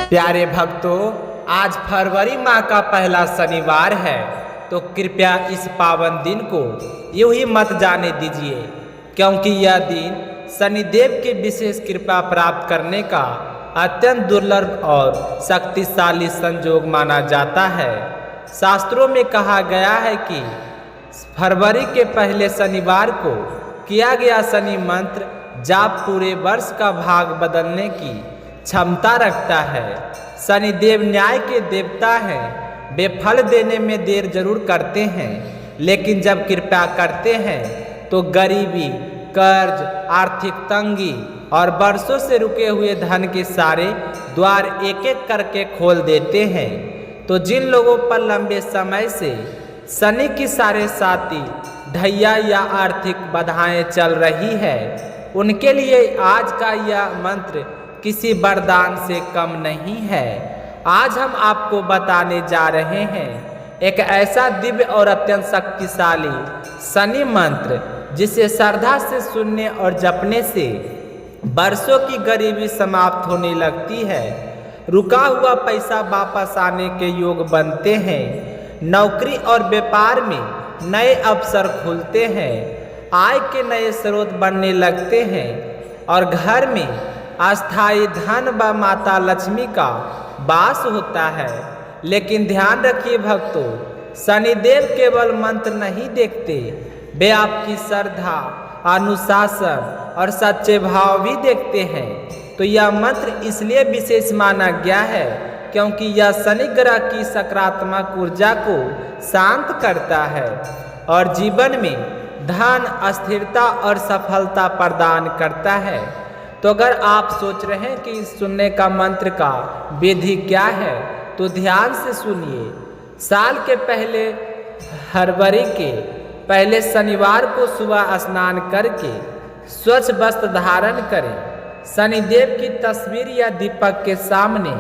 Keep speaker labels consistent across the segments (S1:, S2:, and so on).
S1: प्यारे भक्तों, आज फरवरी माह का पहला शनिवार है, तो कृपया इस पावन दिन को यूं ही मत जाने दीजिए, क्योंकि यह दिन शनिदेव की विशेष कृपा प्राप्त करने का अत्यंत दुर्लभ और शक्तिशाली संयोग माना जाता है। शास्त्रों में कहा गया है कि फरवरी के पहले शनिवार को किया गया शनि मंत्र जाप पूरे वर्ष का भाग बदलने की क्षमता रखता है। शनिदेव न्याय के देवता हैं, वे फल देने में देर जरूर करते हैं, लेकिन जब कृपा करते हैं तो गरीबी, कर्ज, आर्थिक तंगी और वर्षों से रुके हुए धन के सारे द्वार एक एक करके खोल देते हैं। तो जिन लोगों पर लंबे समय से शनि की सारे साथी ढैया या आर्थिक बाधाएं चल रही है, उनके लिए आज का यह मंत्र किसी वरदान से कम नहीं है। आज हम आपको बताने जा रहे हैं एक ऐसा दिव्य और अत्यंत शक्तिशाली शनि मंत्र, जिसे श्रद्धा से सुनने और जपने से वर्षों की गरीबी समाप्त होने लगती है, रुका हुआ पैसा वापस आने के योग बनते हैं, नौकरी और व्यापार में नए अवसर खुलते हैं, आय के नए स्रोत बनने लगते हैं और घर में अस्थायी धन व माता लक्ष्मी का वास होता है। लेकिन ध्यान रखिए भक्तों, शनिदेव केवल मंत्र नहीं देखते, वे आपकी श्रद्धा, अनुशासन और सच्चे भाव भी देखते हैं। तो यह मंत्र इसलिए विशेष माना गया है क्योंकि यह शनि ग्रह की सकारात्मक ऊर्जा को शांत करता है और जीवन में धन, स्थिरता और सफलता प्रदान करता है। तो अगर आप सोच रहे हैं कि इस सुनने का मंत्र का विधि क्या है, तो ध्यान से सुनिए। साल के पहले फरवरी के पहले शनिवार को सुबह स्नान करके स्वच्छ वस्त्र धारण करें, शनिदेव की तस्वीर या दीपक के सामने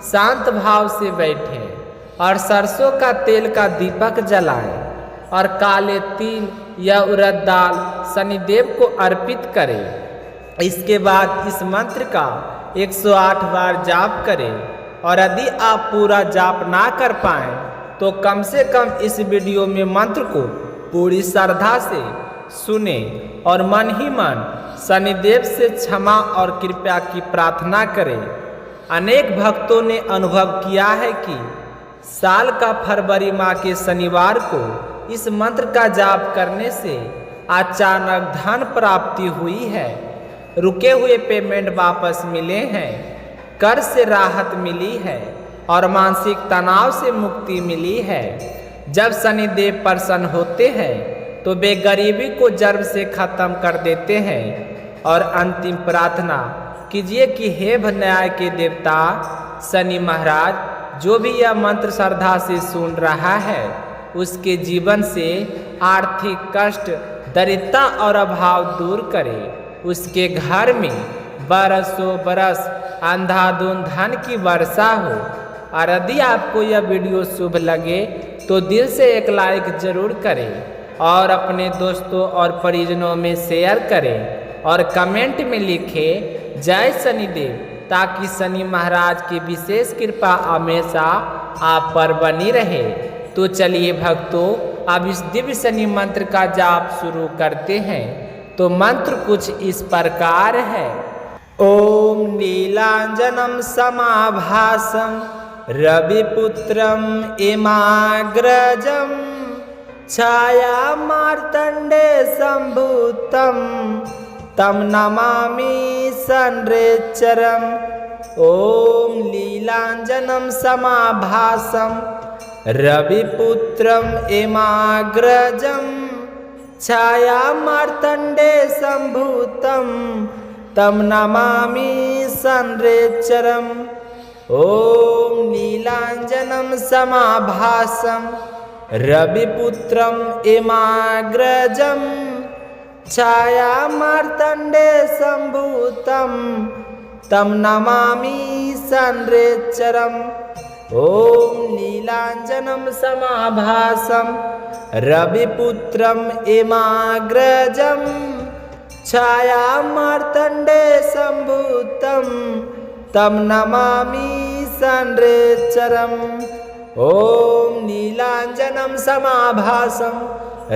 S1: शांत भाव से बैठें और सरसों का तेल का दीपक जलाएं और काले तिल या उड़द दाल शनिदेव को अर्पित करें। इसके बाद इस मंत्र का 108 बार जाप करें और यदि आप पूरा जाप ना कर पाएं तो कम से कम इस वीडियो में मंत्र को पूरी श्रद्धा से सुने और मन ही मन शनिदेव से क्षमा और कृपा की प्रार्थना करें। अनेक भक्तों ने अनुभव किया है कि साल का फरवरी माह के शनिवार को इस मंत्र का जाप करने से अचानक धन प्राप्ति हुई है, रुके हुए पेमेंट वापस मिले हैं, कर्ज से राहत मिली है और मानसिक तनाव से मुक्ति मिली है। जब शनिदेव प्रसन्न होते हैं तो वे गरीबी को जड़ से खत्म कर देते हैं। और अंतिम प्रार्थना कीजिए कि हे न्याय के देवता शनि महाराज, जो भी यह मंत्र श्रद्धा से सुन रहा है, उसके जीवन से आर्थिक कष्ट, दरिद्रता और अभाव दूर करें। उसके घर में बरसों बरस अंधाधुंध धन की वर्षा हो। और यदि आपको यह वीडियो शुभ लगे तो दिल से एक लाइक जरूर करें और अपने दोस्तों और परिजनों में शेयर करें और कमेंट में लिखें जय शनिदेव, ताकि शनि महाराज की विशेष कृपा हमेशा आप पर बनी रहे। तो चलिए भक्तों, अब इस दिव्य शनि मंत्र का जाप शुरू करते हैं। तो मंत्र कुछ इस प्रकार है। ओम नीलांजनम समाभासम रविपुत्रम इमाग्रजम छाया मार्तंडे संभूतम तम नमामि संरेचरम। ओम लीलांजनम समाभासम रविपुत्रम इमाग्रजम छाया मार्तंडे संभूतम तम नमामि संरेचरम। ओम नीलांजनम समाभासम रविपुत्रम इमाग्रजम छाया मार्तंडे संभूतम तम नमामि संरेचरम। ओम नीलांजनम समाभासम रविपुत्रम इमाग्रजम छाया मार्तंडे संभूतम तम नमामि संरेचरम्। ॐ नीलाञ्जनं समाभासं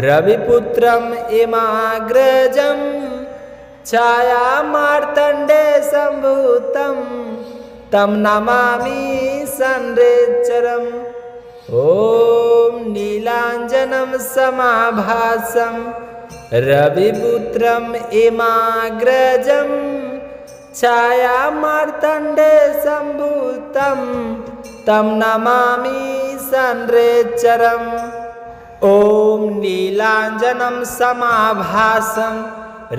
S1: रविपुत्रम् इमाग्रजं छायामार्तण्डे सम्भूतं तं नमामि संरेचरम्। ॐ नीलाञ्जनं समाभासं रविपुत्रम् इमाग्रजं छायामार्तण्डे सम्भूतं तं नमामि संरेचरम्। ॐ नीलाञ्जनं समाभासं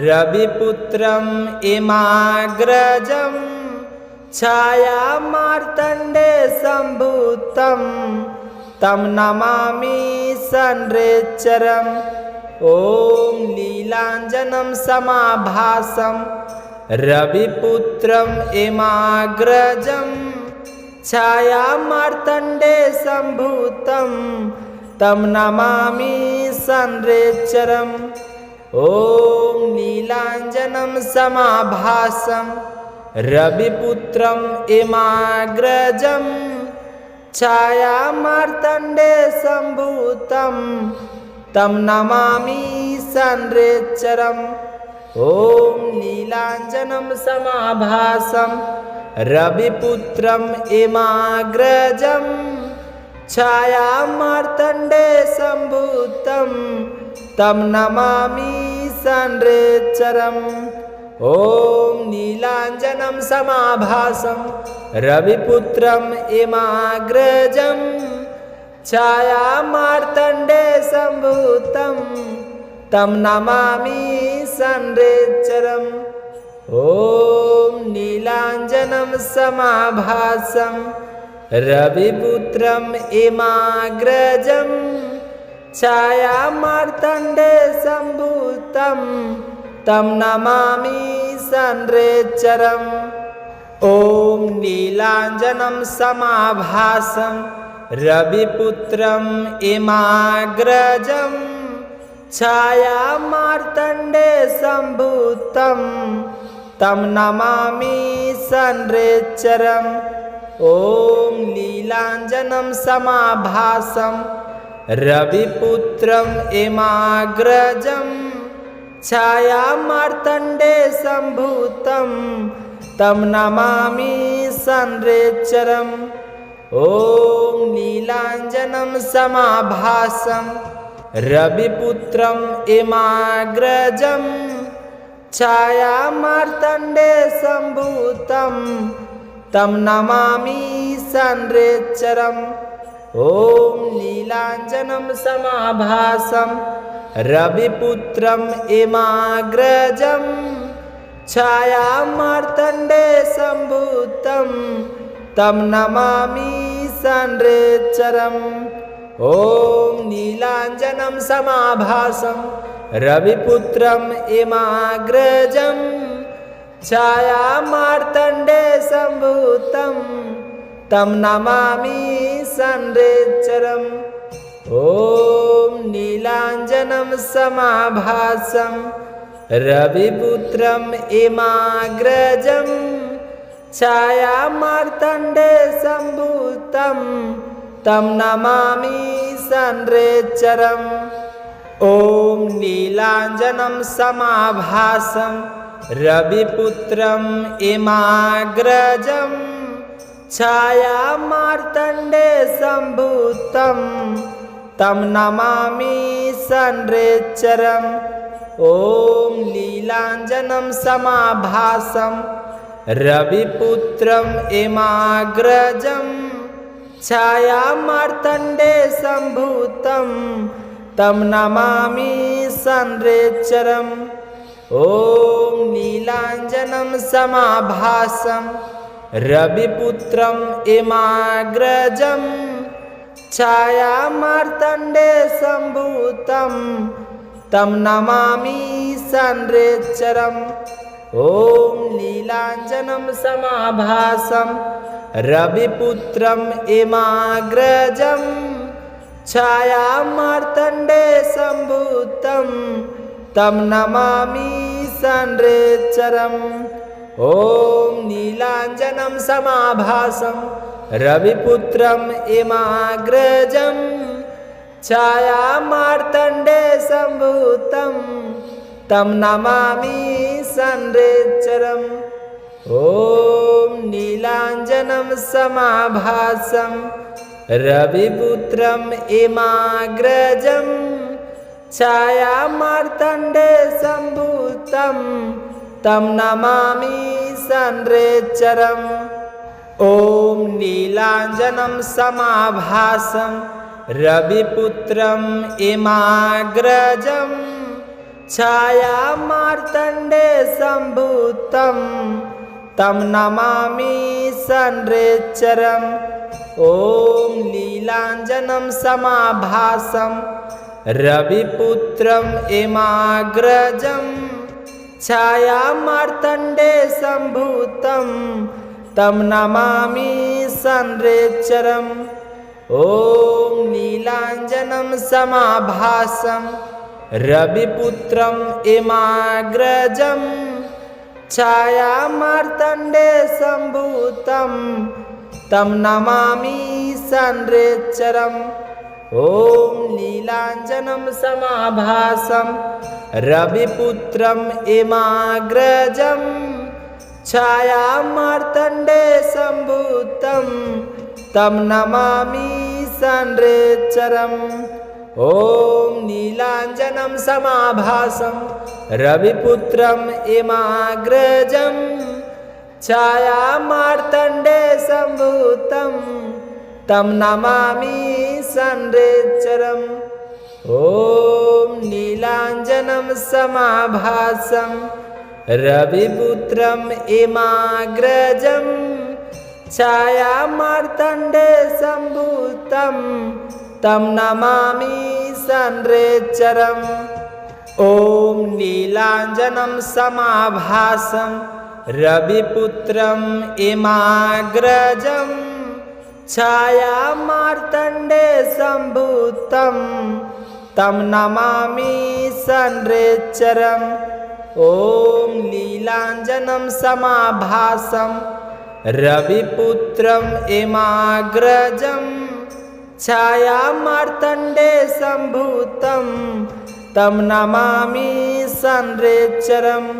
S1: रविपुत्रम् इमाग्रजं छायामार्तण्डे सम्भूतं तं नमामि संरेचरम्। ॐ नीलाञ्जनं समाभासं रविपुत्रम् इमाग्रजं छायामार्तण्डे सम्भूतं तं नमामि संरेचरम्। ॐ नीलाञ्जनं समाभासं रविपुत्रम् इमाग्रजं छायामार्तण्डे सम्भूतं तं नमामि संरेचरम्। ॐ नीलाञ्जनं समाभासं रविपुत्रम् इमाग्रजं छायामार्तण्डे सम्भूतं तं नमामि संरेचरम्। ॐ नीलाञ्जनं समाभासं रविपुत्रम् इमाग्रजं छायामार्तण्डे सम्भूतं तं नमामि संरेचरम्। ॐ नीलाञ्जनं समाभासं रविपुत्रम् इमाग्रजं छायामार्तण्डे सम्भूतं तं नमामि संरेचरम्। ॐ नीलाञ्जनं समाभासं रविपुत्रम् इमाग्रजं छायामार्तण्डे सम्भूतं तं नमामि संरेचरम्। ॐ नीलाञ्जनं समाभासं रविपुत्रम् इमाग्रजं छायामार्तण्डे सम्भूतं तं नमामि संरेचरम्। ॐ नीलाञ्जनं समाभासं रविपुत्रम् इमाग्रजं छायामार्तण्डे सम्भूतं तं नमामि संरेचरम्। ॐ नीलाञ्जनं समाभासं रविपुत्रम् इमाग्रजं छायामार्तण्डे सम्भूतं तं नमामि संरेचरम्। ॐ नीलाञ्जनं समाभासं रविपुत्रम् इमाग्रजं छायामार्तण्डे सम्भूतं तं नमामि संरेचरम्। ॐ नीलाञ्जनं समाभासं रविपुत्रम् इमाग्रजं छायामार्तण्डे सम्भूतं तं नमामि संरेचरम्। ॐ नीलाञ्जनं समाभासं रविपुत्रम् इमाग्रजं छायामार्तण्डे सम्भूतं तं नमामि संरेचरम्। ॐ नीलाञ्जनं समाभासं रविपुत्रम् इमाग्रजं छायामार्तण्डे सम्भूतं तं नमामि संरेचरम्। ॐ नीलाञ्जनं समाभासं रविपुत्रम् इमाग्रजं छायामार्तण्डे सम्भूतं तं नमामि संरेचरम्। ॐ नीलाञ्जनं समाभासं रविपुत्रम् इमाग्रजं छायामार्तण्डे सम्भूतं तं नमामि संरेचरम्। ॐ नीलाञ्जनं समाभासं रविपुत्रम् इमाग्रजं छायामार्तण्डे सम्भूतं तं नमामि संरेचरम्। ॐ नीलाञ्जनं समाभासं रविपुत्रम् इमाग्रजं छायामार्तण्डे सम्भूतं तं नमामि संरेचरम्। ॐ नीलाञ्जनं समाभासं रविपुत्रम् इमाग्रजं छायामार्तण्डे सम्भूतं तं नमामि संरेचरम्। ॐ नीलाञ्जनं समाभासं रविपुत्रम् इमाग्रजं छायामार्तण्डे सम्भूतं तं नमामि संरेचरम्। ॐ नीलाञ्जनं समाभासं रविपुत्रम् इमाग्रजं छायामार्तण्डे सम्भूतं तं नमामि संरेचरम्। ॐ नीलाञ्जनं समाभासं रविपुत्रम् इमाग्रजं छायामार्तण्डे सम्भूतं तं नमामि संरेचरम्। ॐ नीलाञ्जनं समाभासं रविपुत्रम् इमाग्रजं छायामार्तण्डे सम्भूतं तं नमामि संरेचरम्। ॐ नीलाञ्जनं समाभासं रविपुत्रम् इमाग्रजं छायामार्तण्डे सम्भूतं तं नमामि संरेचरम्। ॐ नीलाञ्जनं समाभासं रविपुत्रम् इमाग्रजं छायामार्तण्डे सम्भूतं तं नमामि संरेचरम्। ॐ नीलाञ्जनं समाभासं रविपुत्रम् इमाग्रजं छायामार्तण्डे सम्भूतं तं नमामि संरेचरम्।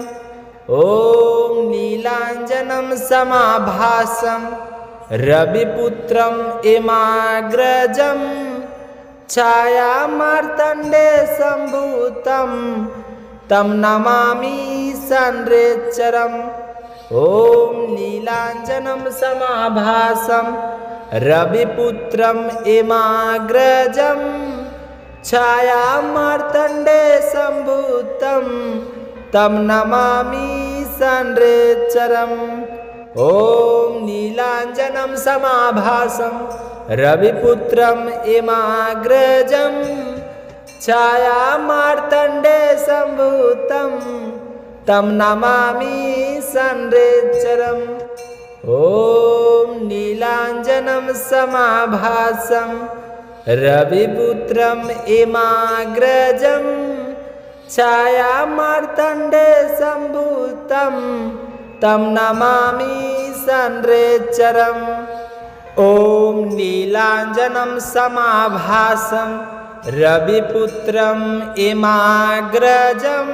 S1: ॐ नीलाञ्जनं समाभासं रविपुत्रम् इमाग्रजं छायामार्तण्डे सम्भूतं तं नमामि संरेचरम्। ॐ नीलाञ्जनं समाभासं रविपुत्रम् इमाग्रजं छायामार्तण्डे सम्भूतं तं नमामि संरेचरम्। ॐ नीलाञ्जनं समाभासं रविपुत्रम् इमाग्रजं छायामार्तण्डे सम्भूतं तं नमामि संरेचरम्। ॐ नीलाञ्जनं समाभासं रविपुत्रम् इमाग्रजं छायामार्तण्डे सम्भूतं तं नमामि संरेचरम्। ॐ नीलाञ्जनं समाभासं रविपुत्रम् इमाग्रजं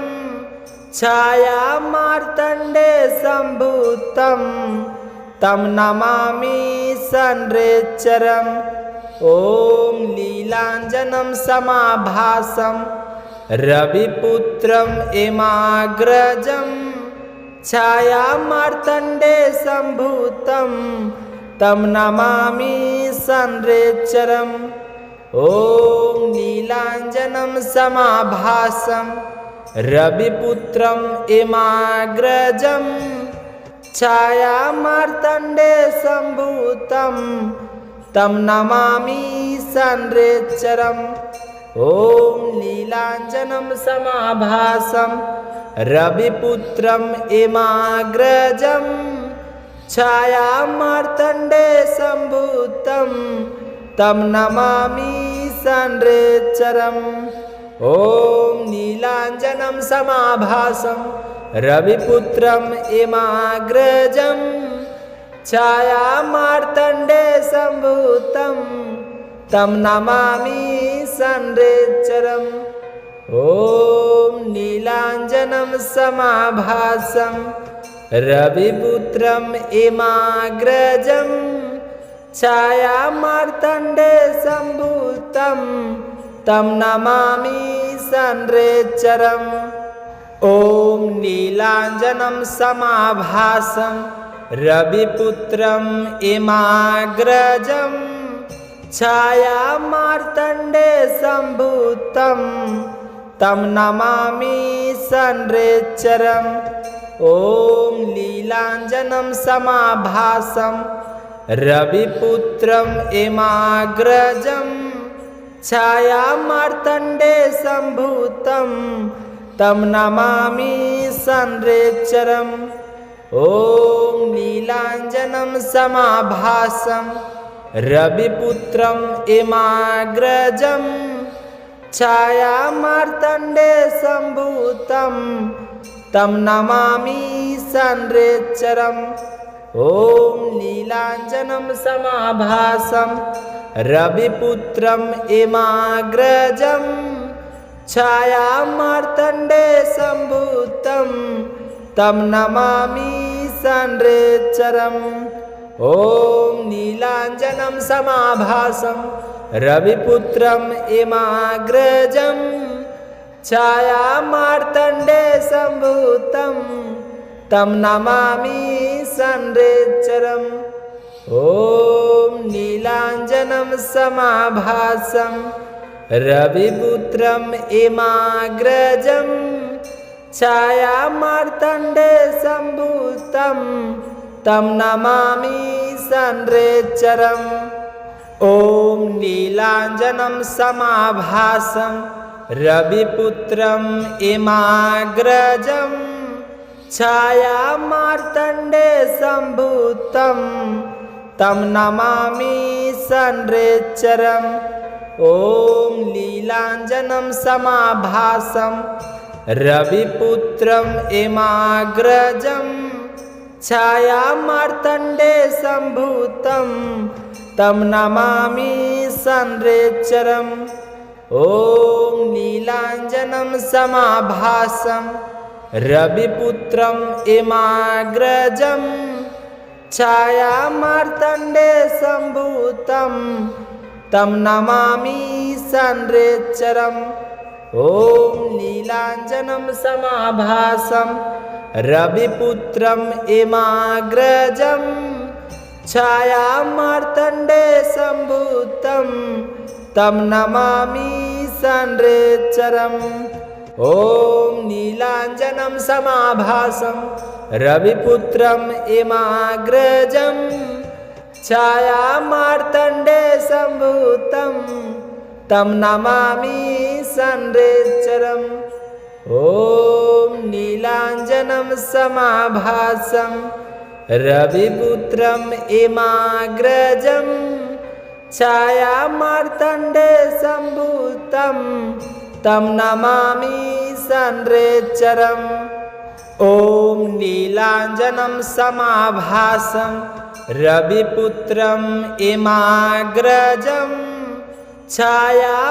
S1: छायामार्तण्डे सम्भूतं तं नमामि संरेचरम्। ॐ नीलाञ्जनं समाभासं रविपुत्रम् इमाग्रजं छायामार्तण्डे सम्भूतं तं नमामि संरेचरम्। ॐ नीलाञ्जनं समाभासं रविपुत्रम् इमाग्रजं छायामार्तण्डे सम्भूतं तं नमामि संरेचरम्। ॐ नीलाञ्जनं समाभासं रविपुत्रम् इमाग्रजं छायामार्तण्डे सम्भूतं तं नमामि संरेचरम्। ॐ नीलाञ्जनं समाभासं रविपुत्रम् इमाग्रजं छाया मार्तण्डे सम्भूतं तं नमामि संरेचरम्। ॐ नीलाञ्जनं समाभासं रविपुत्रम् एमाग्रजं छाया मार्तण्डे सम्भूतं तं नमामि संरेचरम्। ॐ नीलाञ्जनं समाभासं रविपुत्रम् एमाग्रजं छाया मार्तण्डे सम्भूतं तं नमामि संरेचरम्। ॐ नीलाञ्जनं समाभासं रविपुत्रम् एमाग्रजं छाया मार्तण्डे सम्भूतं तं नमामि संरेचरम्। ॐ नीलाञ्जनं समाभासं रविपुत्रम् एमाग्रजं छाया मार्तण्डे सम्भूतं तं नमामि संरेचरम्। ॐ नीलाञ्जनं समाभासं रविपुत्रम् एमाग्रजं छाया मार्तण्डे सम्भूतं तं नमामि संरेचरम्। ॐ नीलाञ्जनं समाभासं रविपुत्रम् एमाग्रजं छाया मार्तण्डे सम्भूतं तं नमामि संरेचरम्। ॐ नीलाञ्जनं समाभासं रविपुत्रम् एमाग्रजं छाया मार्तण्डे सम्भूतं तं नमामि संरेचरम्। ॐ नीलाञ्जनं समाभासं रविपुत्रम् एमाग्रजं छाया मार्तण्डे सम्भूतं तं नमामि संरेचरम्। ॐ नीलाञ्जनं समाभासं रविपुत्रम् एमाग्रजं छाया मार्तण्डे सम्भूतं तं नमामि संरेचरम्। ॐ नीलाञ्जनं समाभासं रविपुत्रम् एमाग्रजं छाया मार्तण्डे सम्भूतं तं नमामि संरेचरम्। ॐ नीलाञ्जनं समाभासं रविपुत्रम् एमाग्रजं छाया मार्तण्डे सम्भूतं तं नमामि संरेचरम्। ॐ नीलाञ्जनं समाभासं रविपुत्रम् एमाग्रजं छाया मार्तण्डे सम्भूतं तं नमामि संरेचरम्। ॐ नीलाञ्जनं समाभासं रविपुत्रम् एमाग्रजं छाया मार्तण्डे सम्भूतं तं नमामि संरेचरम्। ॐ नीलाञ्जनं समाभासं रविपुत्रम् एमाग्रजं छाया